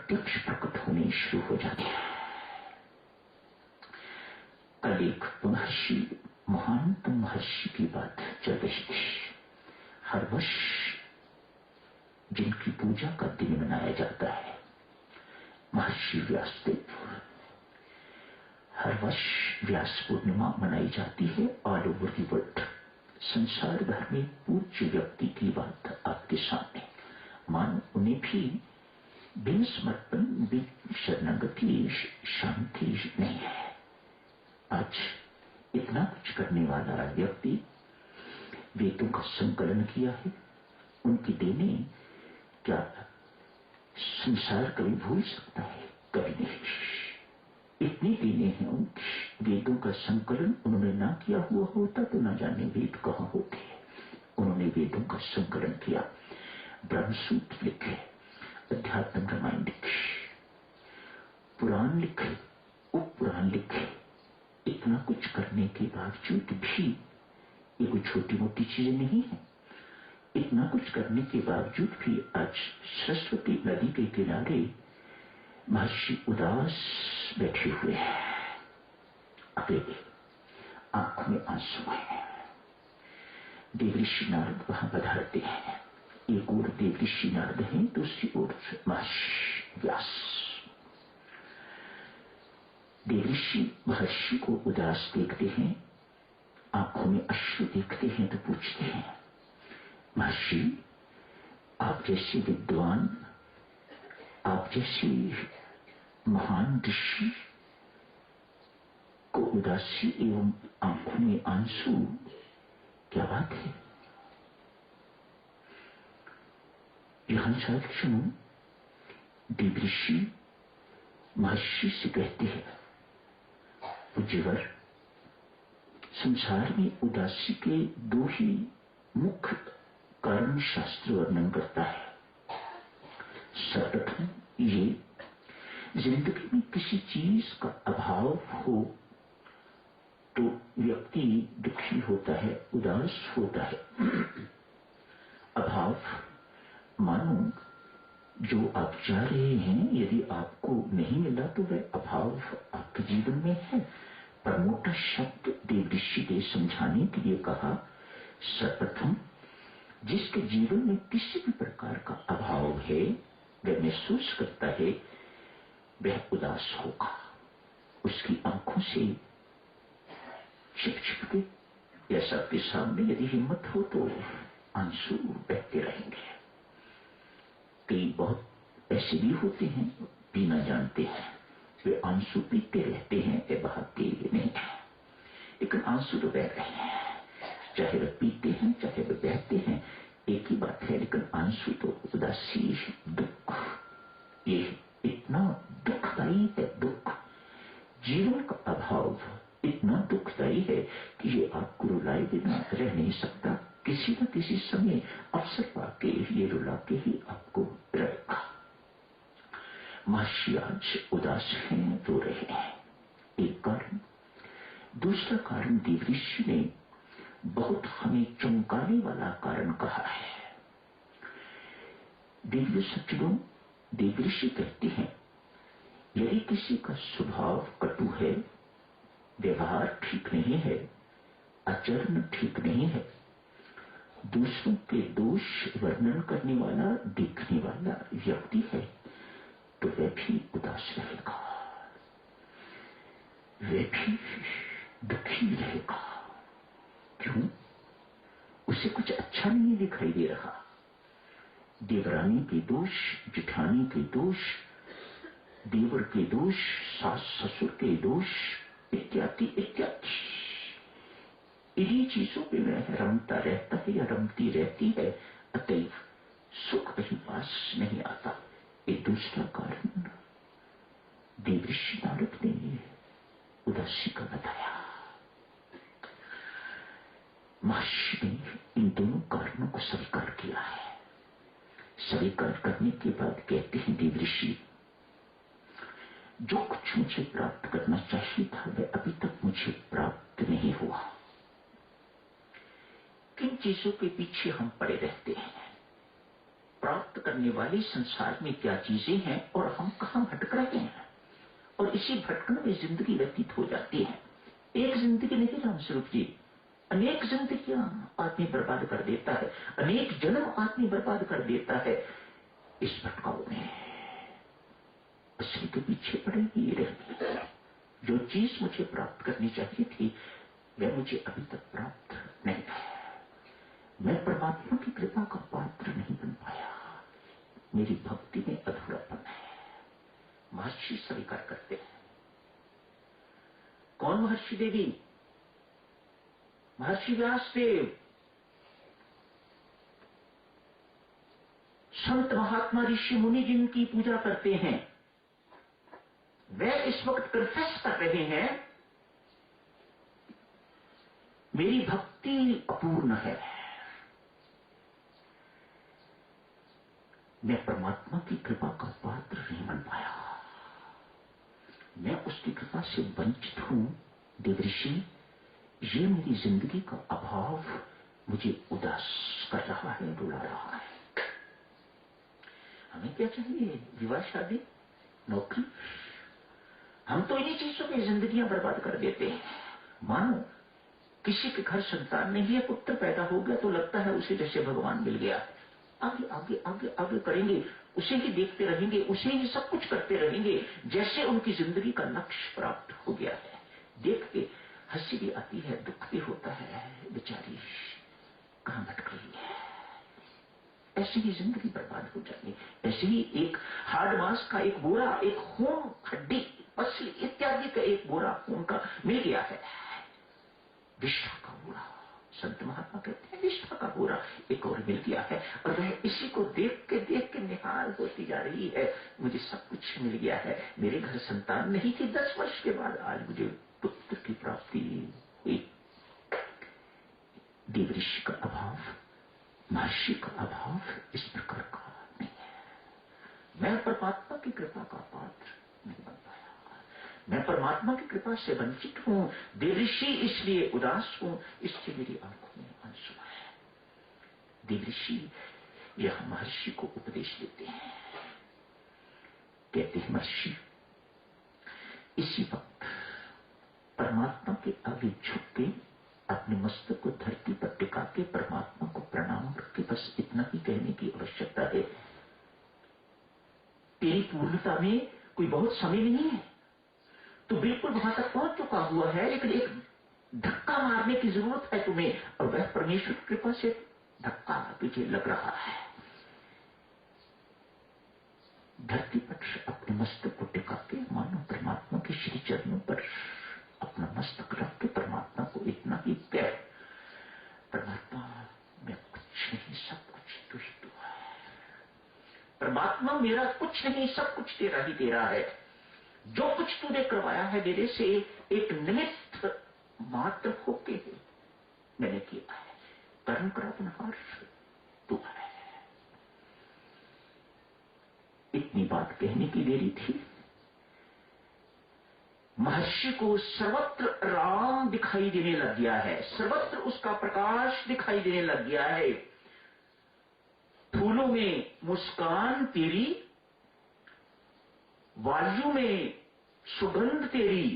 प्रत्यक्ष प्रकट होने शुरू हो जाते हैं। कल एक महर्षि, महानतम महर्षि की बात चल रही थी। हर वर्ष जिनकी पूजा का दिन मनाया जाता है, महर्षि व्यासदेव, हर वर्ष व्यास पूर्णिमा मनाई जाती है। ऑल ओवर दी वर्ल्ड, संसार भर में पूज्य व्यक्ति की बात आपके सामने, मानो उन्हें भी बिन समर्पण, बिन शरणागति शांति नहीं है। आज इतना कुछ करने वाला व्यक्ति वेदों का संकलन किया है, उनकी देने क्या संसार कभी भूल सकता है? कभी नहीं। इतनी देने हैं उनकी, वेदों का संकलन उन्होंने ना किया हुआ होता तो ना जाने वेद कहां होते। उन्होंने वेदों का संकलन किया, ब्रह्मसूत्र लिखे, अध्यात्म रामायण लिखे, पुराण लिखे, उप पुराण लिखे। इतना कुछ करने के बावजूद भी ये कोई छोटी मोटी चीजें नहीं है। इतना कुछ करने के बावजूद भी आज सरस्वती नदी के किनारे महर्षि उदास बैठे हुए हैं, अकेले, आंखों में आंसू है। देवऋषि नारद वहां पधारते हैं। एक ओर देवऋषि नारद हैं, दूसरी ओर महर्षि व्यास। देवऋषि महर्षि को उदास देखते हैं, आंखों में अश्रु देखते हैं तो पूछते हैं, महर्षि आप जैसे विद्वान, आप जैसे महान ऋषि को उदासी एवं आंखों में आंसू, क्या बात है? यहां साक्षण देवऋषि महर्षि से कहते हैं, पूज्यवर, संसार में उदासी के दो ही मुख्य कारण शास्त्र वर्णन करता है। सर्वप्रथम ये, जिंदगी में किसी चीज का अभाव हो तो व्यक्ति दुखी होता है, उदास होता है। अभाव मानो जो आप चाह रहे हैं, यदि आपको नहीं मिला तो वह अभाव आपके जीवन में है। पर मोटा शब्द देवऋषि ने समझाने के लिए कहा, सर्वप्रथम जिसके जीवन में किसी भी प्रकार का अभाव है, वह महसूस करता है, वह उदास होगा। उसकी आंखों से छिप छिप के या सबके सामने यदि हिम्मत हो तो आंसू बहते रहेंगे। कई बहुत ऐसे भी होते हैं, पीना जानते हैं, वे आंसू पीते रहते हैं, वे बहाते नहीं है, लेकिन आंसू तो बह रहे हैं। चाहे वे पीते हैं, चाहे वे बहते हैं, एक ही बात है, लेकिन आंसू तो उदासी, दुख, ये इतना दुखदायी है। दुख, जीवन का अभाव इतना दुखदायी है कि ये आपको रुलाए बिना रह नहीं सकता। किसी न किसी समय अवसर पाके ये रुला के ही आपको रहेगा। महर्षि आज उदास हैं, रो रहे हैं, एक कारण। दूसरा कारण देवऋषि ने बहुत हमें चमकाने वाला कारण कहा है। दिव्य सज्जनों, देवऋषि कहते हैं, यदि किसी का स्वभाव कटु है, व्यवहार ठीक नहीं है, आचरण ठीक नहीं है, दूसरों के दोष वर्णन करने वाला, देखने वाला व्यक्ति है, तो वह भी उदास रहेगा, वह भी दुखी रहेगा। क्यों? उसे कुछ अच्छा नहीं दिखाई दे रहा। देवरानी के दोष, जेठानी के दोष, देवर के दोष, सास ससुर के दोष, इत्यादि इत्यादि, इन्हीं चीजों पे वह रमता रहता है या रमती रहती है, अतएव सुख कहीं पास नहीं आता। एक दूसरा कारण देवऋषि नारद ने उदासी का बताया। महर्षि ने इन दोनों कारणों को स्वीकार किया है। स्वीकार करने के बाद कहते हैं देवऋषि, जो कुछ मुझे प्राप्त करना चाहिए था वह अभी तक मुझे प्राप्त नहीं हुआ। किन चीजों के पीछे हम पड़े रहते हैं? प्राप्त करने वाली संसार में क्या चीजें हैं और हम कहां भटक रहे हैं और इसी भटकन में जिंदगी व्यतीत हो जाती है। एक जिंदगी नहीं रामस्वरूप जी, अनेक जिंदगियां आदमी बर्बाद कर देता है, अनेक जन्म आदमी बर्बाद कर देता है इस भटकाव में। असली के पीछे पड़ेगी रहनी। जो चीज मुझे प्राप्त करनी चाहिए थी वह मुझे अभी तक प्राप्त नहीं है। मैं परमात्मा की कृपा का पात्र नहीं बन पाया। मेरी भक्ति में अधूरापन है। महर्षि स्वीकार करते हैं। कौन महर्षि देवी? महर्षि व्यासदेव। संत महात्मा ऋषि मुनि जिनकी पूजा करते हैं वे इस वक्त कन्फेस कर रहे हैं मेरी भक्ति अपूर्ण है। मैं परमात्मा की कृपा का पात्र नहीं बन पाया। मैं उसकी कृपा से वंचित हूं। देवऋषि, ये मेरी जिंदगी का अभाव मुझे उदास कर रहा है, रुला रहा है। हमें क्या चाहिए? विवाह, शादी, नौकरी। हम तो इन्हीं चीजों में जिंदगियां बर्बाद कर देते हैं। मानो किसी के घर संतान नहीं है, पुत्र पैदा हो गया तो लगता है उसे जैसे भगवान मिल गया। आगे आगे आगे आगे करेंगे, उसे ही देखते रहेंगे, उसे ही सब कुछ करते रहेंगे, जैसे उनकी जिंदगी का लक्ष्य प्राप्त हो गया है। देख के हंसी भी आती है, दुख भी होता है, बेचारी कहां भटक रही है। ऐसी ही जिंदगी बर्बाद हो जाएगी। ऐसे ही एक हार्ड मांस का एक बोरा, एक खून, हड्डी, पसली इत्यादि का एक बोरा खून का मिल गया है। निष्ठा का बोरा, संत महात्मा कहते हैं निष्ठा का बोरा एक और मिल गया है और वह इसी को देख के निहाल होती जा रही है। मुझे सब कुछ मिल गया है। मेरे घर संतान नहीं थी, 10 वर्ष के बाद आज मुझे पुत्र की प्राप्ति हुई। देवऋषि का अभाव, महर्षि का अभाव इस प्रकार का नहीं है। मैं परमात्मा की कृपा का पात्र नहीं बन पाया। मैं परमात्मा की कृपा से वंचित हूं। देवऋषि इसलिए उदास हूं, इससे मेरी आंखों में आंसू है। देवऋषि यह महर्षि को उपदेश देते हैं। कहते हैं महर्षि, इसी वक्त परमात्मा के आगे झुक के अपने मस्तक को धरती पर टिका के परमात्मा को प्रणाम करके बस इतना ही कहने की आवश्यकता है, तेरी पूर्णता में कोई बहुत समय नहीं है, तो बिल्कुल वहां तक पहुंच चुका हुआ है, लेकिन एक धक्का मारने की जरूरत है तुम्हें, और वह परमेश्वर की कृपा से धक्का तुझे लग रहा है। धरती पर अपने मस्तक को टिका के मानो परमात्मा के श्री चरणों पर अपना मस्तक रख के परमात्मा को इतना ही कह, परमात्मा मैं कुछ नहीं, सब कुछ तू ही तू है। परमात्मा मेरा कुछ नहीं, सब कुछ तेरा ही तेरा है। जो कुछ तूने करवाया है मेरे से एक निमित्त मात्र होके मैंने किया है। कर्म करापनहार तू है। इतनी बात कहने की देरी थी, महर्षि को सर्वत्र राम दिखाई देने लग गया है, सर्वत्र उसका प्रकाश दिखाई देने लग गया है। फूलों में मुस्कान तेरी, वायु में सुगंध तेरी,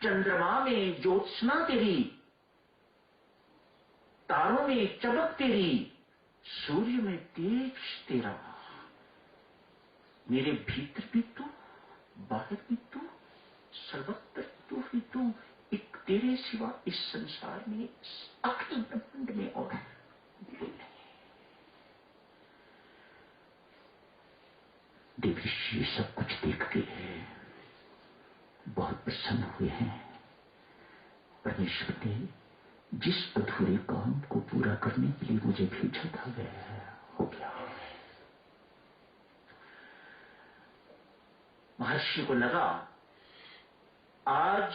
चंद्रमा में ज्योत्सना तेरी, तारों में चमक तेरी, सूर्य में तेज तेरा। मेरे भीतर भी तू, बाहर भी तू, सर्वत्र तू ही तू। एक तेरे सिवा इस संसार में, अखिल ब्रह्मांड में और कोई नहीं। देवऋषि सब कुछ देख के बहुत प्रसन्न हुए हैं। परमेश्वर ने जिस अधूरे काम को पूरा करने के लिए मुझे भेजा था वह हो गया। महर्षि को लगा आज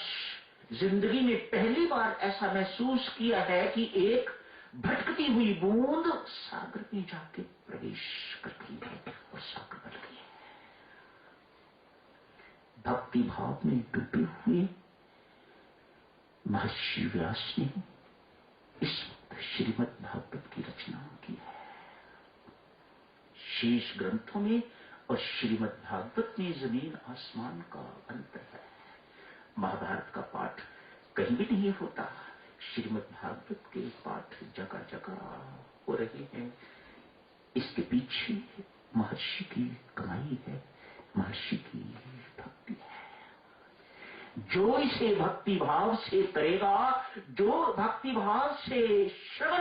जिंदगी में पहली बार ऐसा महसूस किया है कि एक भटकती हुई बूंद सागर में जाके प्रवेश कर गई है और सागर बन गई है। भक्ति भाव में डूबे हुए महर्षि व्यास ने इस वक्त श्रीमद् भागवत की रचना की है। शेष ग्रंथों में और श्रीमद् भागवत में जमीन आसमान का अंतर है। महाभारत का पाठ कहीं भी नहीं होता, श्रीमद् भागवत के पाठ जगह जगह हो रहे हैं। इसके पीछे महर्षि की कमाई है, महर्षि की भक्ति है। जो इसे भक्ति भाव से करेगा, जो भक्ति भाव से श्रवण